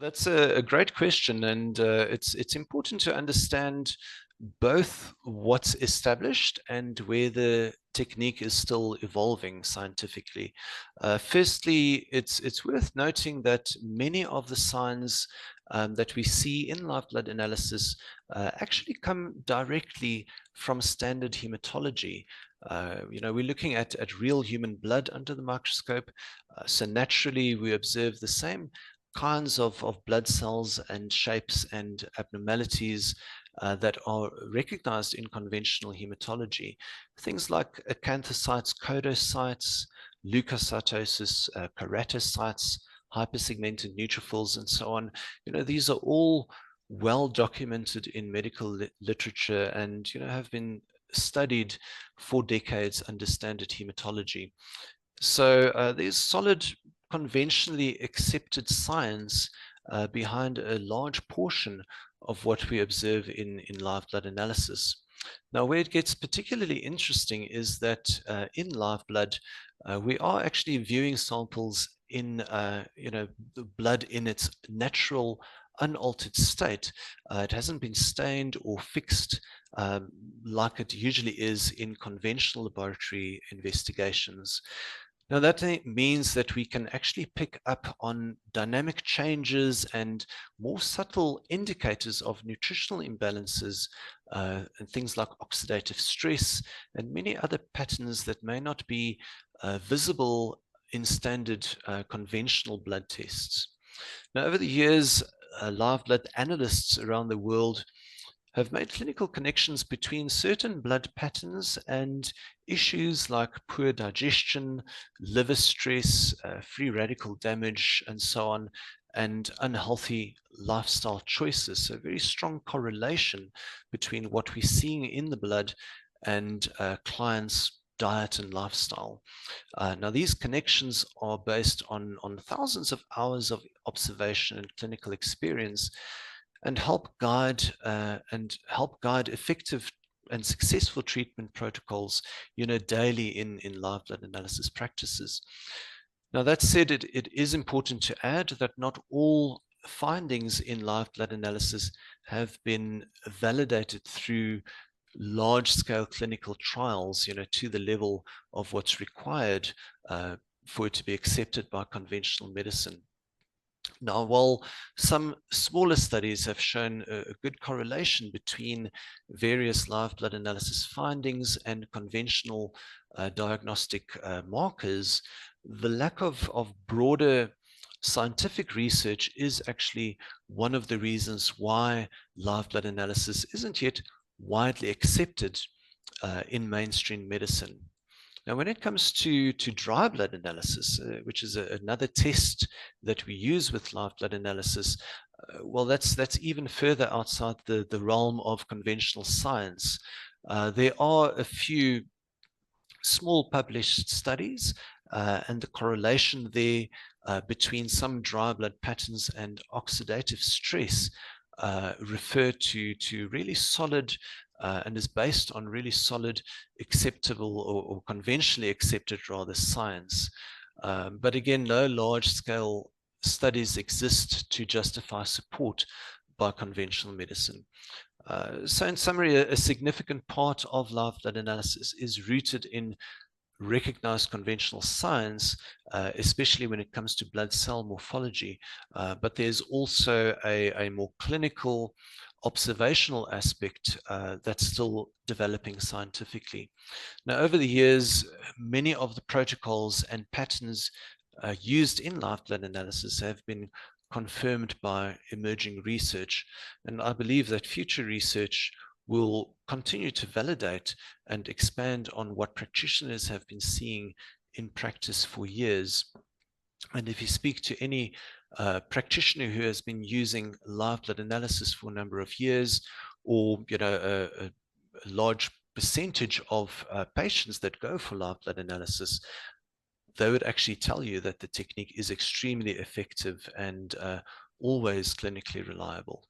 That's a great question, and it's important to understand both what's established and where the technique is still evolving scientifically. Firstly, it's worth noting that many of the signs that we see in live blood analysis actually come directly from standard hematology. We're looking at real human blood under the microscope, so naturally we observe the same kinds of blood cells and shapes and abnormalities that are recognized in conventional hematology. Things like acanthocytes, podocytes, leukocytosis, keratocytes, hypersegmented neutrophils, and so on. These are all well documented in medical literature and, have been studied for decades under standard hematology. So there's solid conventionally accepted science behind a large portion of what we observe in live blood analysis. Now, where it gets particularly interesting is that in live blood, we are actually viewing samples in, the blood in its natural, unaltered state. It hasn't been stained or fixed like it usually is in conventional laboratory investigations. Now, that means that we can actually pick up on dynamic changes and more subtle indicators of nutritional imbalances and things like oxidative stress and many other patterns that may not be visible in standard conventional blood tests. Now, over the years, live blood analysts around the world have made clinical connections between certain blood patterns and issues like poor digestion, liver stress, free radical damage, and so on, and unhealthy lifestyle choices. So, very strong correlation between what we're seeing in the blood and clients' diet and lifestyle. Now, these connections are based on thousands of hours of observation and clinical experience, and help guide effective and successful treatment protocols, daily in live blood analysis practices. Now, that said, it is important to add that not all findings in live blood analysis have been validated through large-scale clinical trials, to the level of what's required for it to be accepted by conventional medicine. Now, while some smaller studies have shown a good correlation between various live blood analysis findings and conventional diagnostic markers, the lack of broader scientific research is actually one of the reasons why live blood analysis isn't yet widely accepted in mainstream medicine. Now, when it comes to dry blood analysis, which is another test that we use with live blood analysis, well, that's even further outside the realm of conventional science. There are a few small published studies, and the correlation there between some dry blood patterns and oxidative stress refer to really solid and is based on really solid, acceptable or conventionally accepted rather science. But again, no large-scale studies exist to justify support by conventional medicine. So in summary, a significant part of live blood analysis is rooted in recognized conventional science, especially when it comes to blood cell morphology. But there's also a more clinical, observational aspect that's still developing scientifically. Now, over the years, many of the protocols and patterns used in live blood analysis have been confirmed by emerging research. And I believe that future research will continue to validate and expand on what practitioners have been seeing in practice for years. And if you speak to any practitioner who has been using live blood analysis for a number of years, or a large percentage of patients that go for live blood analysis, they would actually tell you that the technique is extremely effective and always clinically reliable.